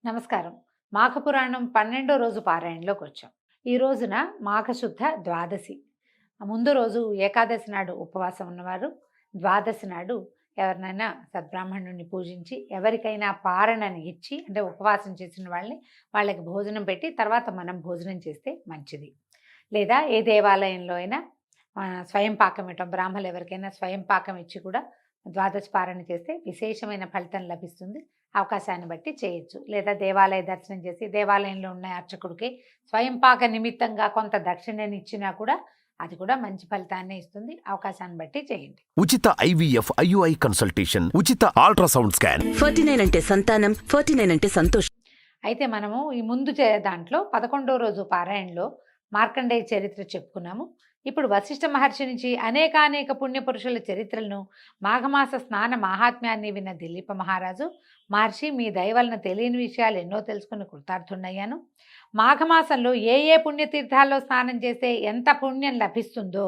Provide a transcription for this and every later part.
నమస్కారం. మాఘపురాణం 12 రోజు పారాయణలోకి వచ్చాం. ఈ రోజున మాఘశుద్ధ ద్వాదశి. ముందు రోజు ఏకాదశి నాడు ఉపవాసం ఉన్నవారు, ద్వాదశి నాడు ఎవరినైనా సద్బ్రాహ్మణుడిని పూజించి, ఎవరికైనా పారణని ఇచ్చి, అంటే ఉపవాసం చేసిన వాళ్ళకి భోజనం పెట్టి, తర్వాత మనం భోజనం చేస్తే మంచిది. లేదా ఏ దేవాలయంలో అయినా స్వయం పాకం ఇవ్వటం, బ్రాహ్మణులు ఎవరికైనా స్వయం పాకం ఇచ్చి కూడా ద్వాదశి పారణ చేస్తే విశేషమైన ఫలితం లభిస్తుంది. అవకాశాన్ని బట్టి చేయొచ్చు. లేదా దేవాలయ దర్శనం చేసి దేవాలయంలో ఉన్న అర్చకుడికి స్వయంపాక నిమిత్తంగా కొంత దక్షిణని ఇచ్చినా కూడా అది కూడా మంచి ఫలితాన్ని ఇస్తుంది. అవకాశాన్ని బట్టి చేయండి. ఉచిత IVF IUI కన్సల్టేషన్, ఉచిత అల్ట్రాసౌండ్ స్కాన్. 49 అంటే సంతానం, 49 అంటే సంతోషం. అయితే మనము ఈ ముందు దాంట్లో 11వ రోజు పారాయణలో మార్కండేయ చరిత్ర చెప్పుకున్నాము. ఇప్పుడు వశిష్ఠ మహర్షి నుంచి అనేక పుణ్యపురుషుల చరిత్రలను, మాఘమాస స్నాన మాహాత్మ్యాన్ని విన్న దిలీప మహారాజు, మహర్షి మీ దయ వలన తెలియని విషయాలు ఎన్నో తెలుసుకుని కృతార్థుండయ్యాను. మాఘమాసంలో ఏ పుణ్యతీర్థాల్లో స్నానం చేస్తే ఎంత పుణ్యం లభిస్తుందో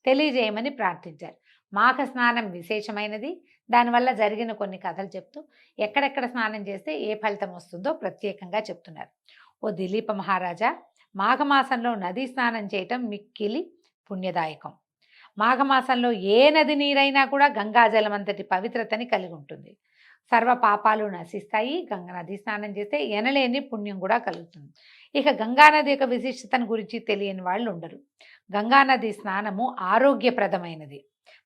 తెలియజేయమని ప్రార్థించారు. మాఘ స్నానం విశేషమైనది. దానివల్ల జరిగిన కొన్ని కథలు చెప్తూ ఎక్కడెక్కడ స్నానం చేస్తే ఏ ఫలితం వస్తుందో ప్రత్యేకంగా చెప్తున్నారు. ఓ దిలీప మహారాజా, మాఘమాసంలో నదీ స్నానం చేయటం మిక్కిలి పుణ్యదాయకం. మాఘమాసంలో ఏ నది నీరైనా కూడా గంగాజలం అంతటి పవిత్రతని కలిగి ఉంటుంది. సర్వ పాపాలు నశిస్తాయి. గంగా నది స్నానం చేస్తే ఎనలేని పుణ్యం కూడా కలుగుతుంది. ఇక గంగానది యొక్క విశిష్టతను గురించి తెలియని వాళ్ళు ఉండరు. గంగానది స్నానము ఆరోగ్యప్రదమైనది,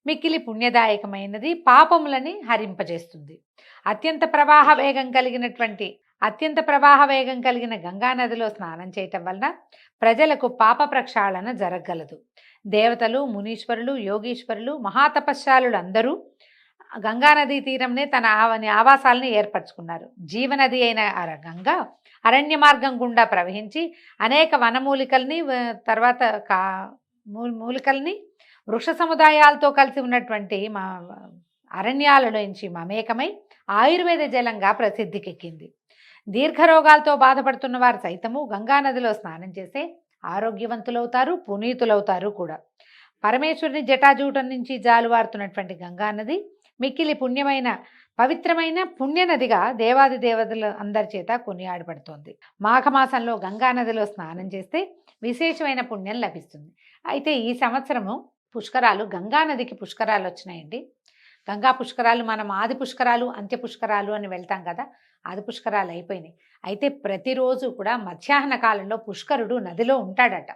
మిక్కిలి పుణ్యదాయకమైనది, పాపములని హరింపజేస్తుంది. అత్యంత ప్రవాహ వేగం కలిగిన గంగానదిలో స్నానం చేయటం వలన ప్రజలకు పాప ప్రక్షాళన జరగగలదు. దేవతలు, మునీశ్వరులు, యోగీశ్వరులు, మహాతపస్శాలులు అందరూ గంగానదీ తీరంనే తన ఆవాసాలను ఏర్పరచుకున్నారు. జీవనది అయిన గంగ అరణ్య మార్గం గుండా ప్రవహించి అనేక వనమూలికల్ని, తర్వాత మూలికల్ని, వృక్ష సముదాయాలతో కలిసి ఉన్నటువంటి అరణ్యాలలోంచి మమేకమై ఆయుర్వేద జలంగా ప్రసిద్ధికెక్కింది. దీర్ఘరోగాలతో బాధపడుతున్న వారు సైతము గంగానదిలో స్నానం చేస్తే ఆరోగ్యవంతులవుతారు, పునీతులవుతారు కూడా. పరమేశ్వరుని జటాజూటం నుంచి జాలువారుతున్నటువంటి గంగానది మిక్కిలి పవిత్రమైన పుణ్యనదిగా దేవాది దేవతల అందరి చేత కొనియాడబడుతోంది. మాఘమాసంలో గంగానదిలో స్నానం చేస్తే విశేషమైన పుణ్యం లభిస్తుంది. అయితే ఈ సంవత్సరము గంగానదికి పుష్కరాలు వచ్చినాయండి. గంగా పుష్కరాలు మనం ఆది పుష్కరాలు, అంత్య పుష్కరాలు అని వెళ్తాం కదా. ఆది పుష్కరాలు అయిపోయినాయి. అయితే ప్రతిరోజు కూడా మధ్యాహ్న కాలంలో పుష్కరుడు నదిలో ఉంటాడట.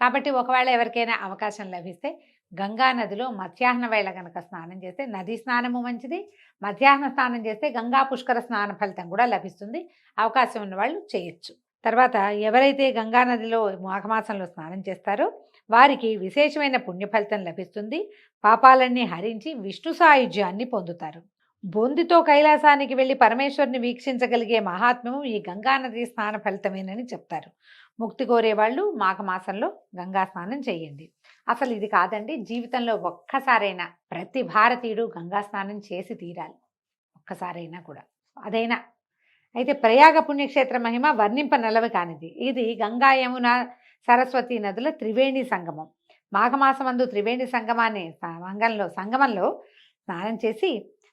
కాబట్టి ఒకవేళ ఎవరికైనా అవకాశం లభిస్తే గంగా నదిలో మధ్యాహ్న వేళ గనక స్నానం చేస్తే, నదీ స్నానము మంచిది, మధ్యాహ్న స్నానం చేస్తే గంగా పుష్కర స్నాన ఫలితం కూడా లభిస్తుంది. అవకాశం ఉన్న వాళ్ళు చేయొచ్చు. తర్వాత ఎవరైతే గంగా నదిలో మాఘమాసంలో స్నానం చేస్తారో వారికి విశేషమైన పుణ్యఫలితం లభిస్తుంది. పాపాలన్నీ హరించి విష్ణు సాయుధ్యాన్ని పొందుతారు. బొందితో కైలాసానికి వెళ్ళి పరమేశ్వరుని వీక్షించగలిగే మహాత్మ్యము ఈ గంగానది స్నాన ఫలితమేనని చెప్తారు. ముక్తి కోరేవాళ్ళు మాఘమాసంలో గంగా స్నానం చేయండి. అసలు ఇది కాదండి, జీవితంలో ఒక్కసారైనా ప్రతి భారతీయుడు గంగా స్నానం చేసి తీరాలి, ఒక్కసారైనా కూడా అదైనా. అయితే ప్రయాగ పుణ్యక్షేత్ర మహిమ వర్ణింపనలవి కానిది. ఇది గంగా, యమున, సరస్వతి నదుల త్రివేణి సంగమం. మాఘమాసమందు త్రివేణి సంగమంలో స్నానం చేసి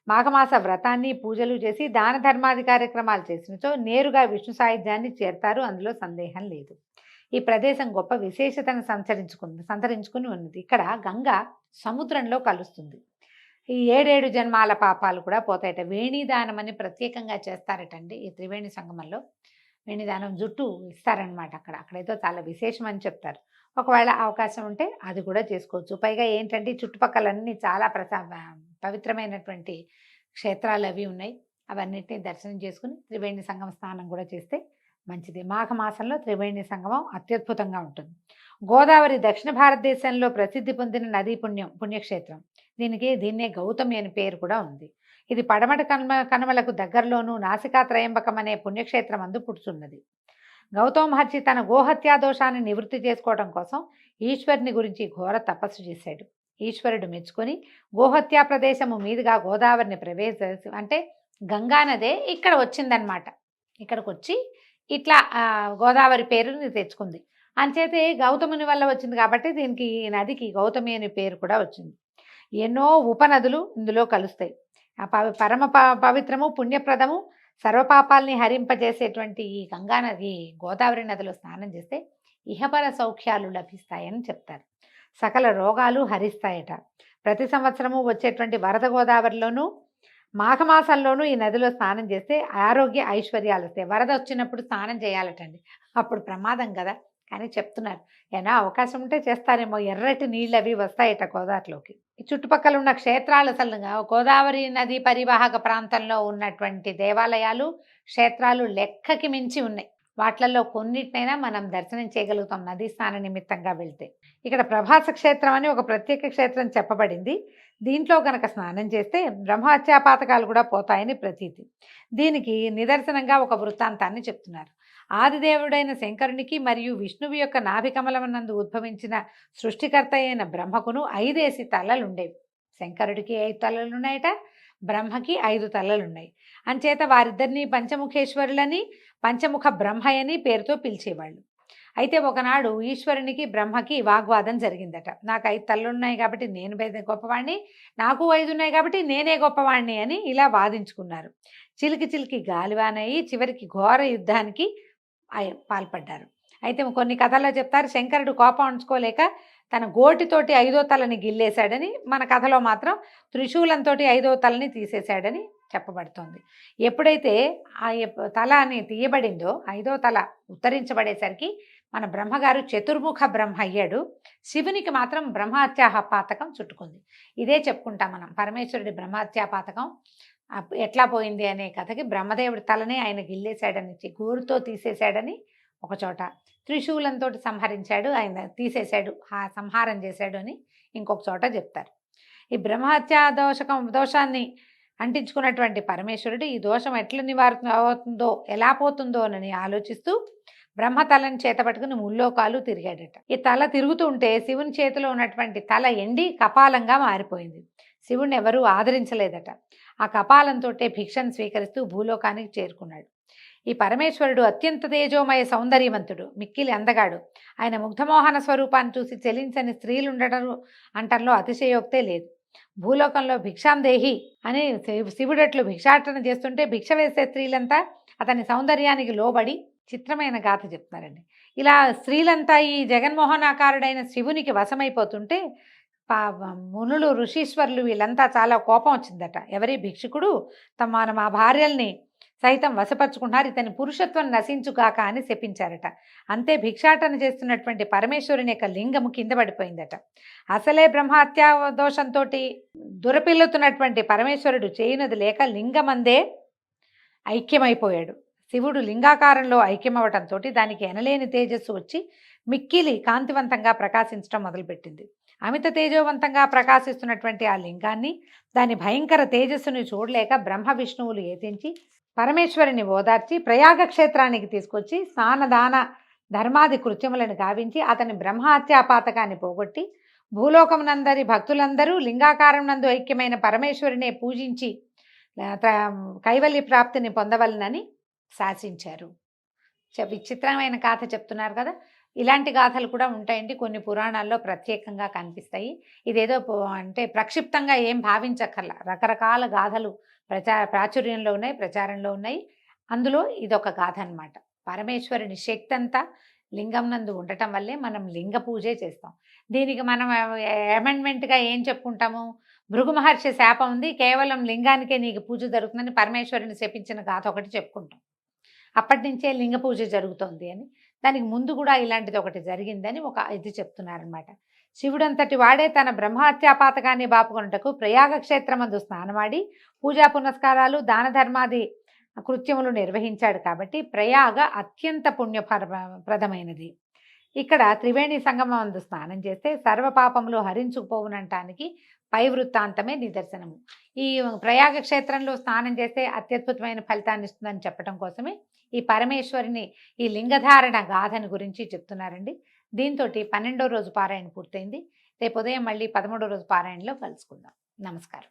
మాఘమాస వ్రతాన్ని, పూజలు చేసి దాన ధర్మాది కార్యక్రమాలు చేసినచో నేరుగా విష్ణు సాయుధ్యాన్ని చేరతారు. అందులో సందేహం లేదు. ఈ ప్రదేశం గొప్ప విశేషతను సంతరించుకుని ఉన్నది. ఇక్కడ గంగ సముద్రంలో కలుస్తుంది. ఈ 7 జన్మాల పాపాలు కూడా పోతాయట. వేణిదానం అని ప్రత్యేకంగా చేస్తారటండి. ఈ త్రివేణి సంగమంలో వేణిదానం జుట్టు ఇస్తారనమాట. అక్కడైతే చాలా విశేషం అని చెప్తారు. ఒకవేళ అవకాశం ఉంటే అది కూడా చేసుకోవచ్చు. పైగా ఏంటంటే చుట్టుపక్కలన్నీ చాలా పవిత్రమైనటువంటి క్షేత్రాలు అవి ఉన్నాయి. అవన్నిటిని దర్శనం చేసుకుని త్రివేణి సంగమ స్నానం కూడా చేస్తే మంచిది. మాఘమాసంలో త్రివేణి సంగమం అత్యద్భుతంగా ఉంటుంది. గోదావరి దక్షిణ భారతదేశంలో ప్రసిద్ధి పొందిన నదీ పుణ్యక్షేత్రం. దీన్నే గౌతమి అని పేరు కూడా ఉంది. ఇది పడమట కనుమలకు దగ్గరలోనూ నాసికా త్రయంబకం అనే పుణ్యక్షేత్రం అందు పుడుతున్నది. గౌతమ మహర్షి తన గోహత్యా దోషాన్ని నివృత్తి చేసుకోవడం కోసం ఈశ్వరుని గురించి ఘోర తపస్సు చేశాడు. ఈశ్వరుడు మెచ్చుకొని గోహత్యా ప్రదేశము మీదుగా గోదావరిని అంటే గంగానదే ఇక్కడ వచ్చిందనమాట. ఇక్కడికి వచ్చి ఇట్లా గోదావరి పేరుని తెచ్చుకుంది. అంచేతే గౌతముని వల్ల వచ్చింది కాబట్టి ఈ నదికి గౌతమి అనే పేరు కూడా వచ్చింది. ఎన్నో ఉపనదులు ఇందులో కలుస్తాయి. ఆ పరమ పవిత్రము పుణ్యప్రదము సర్వపాపాల్ని హరింపజేసేటువంటి ఈ గంగా నది గోదావరి నదిలో స్నానం చేస్తే ఇహపర సౌఖ్యాలు లభిస్తాయని చెప్తారు. సకల రోగాలు హరిస్తాయట. ప్రతి సంవత్సరము వచ్చేటువంటి వరద గోదావరిలోనూ మాఘమాసంలోనూ ఈ నదిలో స్నానం చేస్తే ఆరోగ్య ఐశ్వర్యాలు వస్తాయి. వరద వచ్చినప్పుడు స్నానం చేయాలటండి, అప్పుడు ప్రమాదం కదా, కానీ చెప్తున్నారు. ఏనా అవకాశం ఉంటే చేస్తారేమో. ఎర్రటి నీళ్ళు అవి వస్తాయట గోదావరిలోకి. ఈ చుట్టుపక్కల ఉన్న క్షేత్రాలు, అసలు గోదావరి నది పరివాహక ప్రాంతంలో ఉన్నటువంటి దేవాలయాలు, క్షేత్రాలు లెక్కకి మించి ఉన్నాయి. వాట్లలో కొన్నిటినైనా మనం దర్శనం చేయగలుగుతాం నదీ స్నాన నిమిత్తంగా వెళ్తే. ఇక్కడ ప్రభాస క్షేత్రం అని ఒక ప్రత్యేక క్షేత్రం చెప్పబడింది. దీంట్లో కనుక స్నానం చేస్తే బ్రహ్మహత్యాపాతకాలు కూడా పోతాయని ప్రతీతి. దీనికి నిదర్శనంగా ఒక వృత్తాంతాన్ని చెప్తున్నారు. ఆదిదేవుడైన శంకరునికి మరియు విష్ణువు యొక్క నాభికమలమునందు ఉద్భవించిన సృష్టికర్త అయిన బ్రహ్మకును 5 తలలుండేవి. శంకరుడికి 5 తలలున్నాయట, బ్రహ్మకి 5 తలలున్నాయి. అంచేత వారిద్దరిని పంచముఖేశ్వరులని, పంచముఖ బ్రహ్మయని పేరుతో పిలిచేవాళ్ళు. అయితే ఒకనాడు ఈశ్వరునికి బ్రహ్మకి వాగ్వాదం జరిగిందట. నాకు 5 తలలున్నాయి కాబట్టి నేను గొప్పవాణ్ణి, నాకు 5 ఉన్నాయి కాబట్టి నేనే గొప్పవాణ్ణి అని ఇలా వాదించుకున్నారు. చిలికి గాలివానయ్యి చివరికి ఘోర యుద్ధానికి పాల్పడ్డారు. అయితే కొన్ని కథల్లో చెప్తారు, శంకరుడు కోపం ఉంచుకోలేక తన గోటితోటి 5వ తలని గిల్లేశాడని, మన కథలో మాత్రం త్రిశూలంతో 5వ తలని తీసేశాడని చెప్పబడుతోంది. ఎప్పుడైతే ఆ తల అని తీయబడిందో 5వ తల ఉత్తరించబడేసరికి మన బ్రహ్మగారు చతుర్ముఖ బ్రహ్మ అయ్యాడు. శివునికి మాత్రం బ్రహ్మహత్యాపాతకం చుట్టుకుంది. ఇదే చెప్పుకుంటాం మనం. పరమేశ్వరుడి బ్రహ్మహత్యాపాతకం ఎట్లా పోయింది అనే కథకి బ్రహ్మదేవుడి తలనే ఆయన గిల్లేశాడని, గోరుతో తీసేశాడని ఒక చోట, త్రిశూలంతో సంహరించాడు, ఆయన తీసేశాడు, సంహారం చేశాడు అని ఇంకొక చోట చెప్తారు. ఈ బ్రహ్మహత్యా దోషాన్ని అంటించుకున్నటువంటి పరమేశ్వరుడు ఈ దోషం ఎట్లా అవుతుందో, ఎలా పోతుందో అని ఆలోచిస్తూ బ్రహ్మతలని చేత పట్టుకుని ముల్లోకాలు తిరిగాడట. ఈ తల తిరుగుతూ ఉంటే శివుని చేతిలో ఉన్నటువంటి తల ఎండి కపాలంగా మారిపోయింది. శివుణ్ణి ఎవరూ ఆదరించలేదట. ఆ కపాలంతో భిక్షను స్వీకరిస్తూ భూలోకానికి చేరుకున్నాడు. ఈ పరమేశ్వరుడు అత్యంత తేజోమయ సౌందర్యవంతుడు, మిక్కిలి అందగాడు. ఆయన ముగ్ధమోహన స్వరూపాన్ని చూసి చెలించని స్త్రీలుండటం అంటంలో అతిశయోక్తే లేదు. భూలోకంలో భిక్షాందేహి అని శివుడట్లు భిక్షాటన చేస్తుంటే భిక్ష వేసే స్త్రీలంతా అతని సౌందర్యానికి లోబడి చిత్రమైన గాథ చెప్తున్నారండి. ఇలా స్త్రీలంతా ఈ జగన్మోహనాకారుడైన శివునికి వశమైపోతుంటే మునులు, ఋషీశ్వరులు వీళ్ళంతా చాలా కోపం వచ్చిందట. ఎవరి భిక్షుకుడు మా భార్యల్ని సైతం వశపరుచుకున్నారు, ఇతని పురుషత్వం నశించుగాక అని శపించారట. అంతే భిక్షాటన చేస్తున్నటువంటి పరమేశ్వరుని యొక్క లింగము కింద పడిపోయిందట. అసలే బ్రహ్మహత్యా దోషంతో దురపిల్లుతున్నటువంటి పరమేశ్వరుడు చేయునది లేక లింగమందే ఐక్యమైపోయాడు. శివుడు లింగాకారంలో ఐక్యమవటంతో దానికి ఎనలేని తేజస్సు వచ్చి మిక్కిలి కాంతివంతంగా ప్రకాశించడం మొదలుపెట్టింది. అమిత తేజోవంతంగా ప్రకాశిస్తున్నటువంటి ఆ లింగాన్ని, దాని భయంకర తేజస్సుని చూడలేక బ్రహ్మ విష్ణువులు ఏతించి పరమేశ్వరుని ఓదార్చి ప్రయాగ క్షేత్రానికి తీసుకొచ్చి స్నానదాన ధర్మాది కృత్యములను గావించి అతని బ్రహ్మహత్యాపాతకాన్ని పోగొట్టి భూలోకమునందరి భక్తులందరూ లింగాకారం నందు ఐక్యమైన పరమేశ్వరునే పూజించి కైవల్య ప్రాప్తిని పొందవలనని శాసించారు. విచిత్రమైన గాథ చెప్తున్నారు కదా. ఇలాంటి గాథలు కూడా ఉంటాయండి, కొన్ని పురాణాల్లో ప్రత్యేకంగా కనిపిస్తాయి. ఇదేదో అంటే ప్రక్షిప్తంగా ఏం భావించక్కర్లా. రకరకాల గాథలు ప్రాచుర్యంలో ఉన్నాయి, ప్రచారంలో ఉన్నాయి. అందులో ఇదొక గాథ అన్నమాట. పరమేశ్వరుని శక్తి అంతా లింగం నందు ఉండటం వల్లే మనం లింగ పూజే చేస్తాం. దీనికి మనం అమెండ్మెంట్గా ఏం చెప్పుకుంటాము, భృగు మహర్షి శాపం ఉంది, కేవలం లింగానికే నీకు పూజ జరుగుతుందని పరమేశ్వరుని శపించిన గాథ ఒకటి చెప్పుకుంటాం. అప్పటి నుంచే లింగ పూజ జరుగుతోంది అని. దానికి ముందు కూడా ఇలాంటిది ఒకటి జరిగిందని ఒక ఇది చెప్తున్నారనమాట. శివుడంతటి వాడే తన బ్రహ్మహత్యాపాతకాన్ని బాపుకొనుటకు ప్రయాగ క్షేత్రమందు స్నానమాడి పూజా పునస్కారాలు దాన ధర్మాది కృత్యములు నిర్వహించాడు కాబట్టి ప్రయాగ అత్యంత పుణ్యప్రదమైనది. ఇక్కడ త్రివేణి సంగమం అందు స్నానం చేస్తే సర్వపాపములు హరించుకుపోవునంటానికి పై వృత్తాంతమే నిదర్శనము. ఈ ప్రయాగ క్షేత్రంలో స్నానం చేస్తే అత్యద్భుతమైన ఫలితాన్ని ఇస్తుందని చెప్పడం కోసమే ఈ పరమేశ్వరిని ఈ లింగధారణ గాథని గురించి చెప్తున్నారండి. దీంతో 12వ రోజు పారాయణ పూర్తయింది. రేపు ఉదయం మళ్ళీ 13వ రోజు పారాయణలో కలుసుకుందాం. నమస్కారం.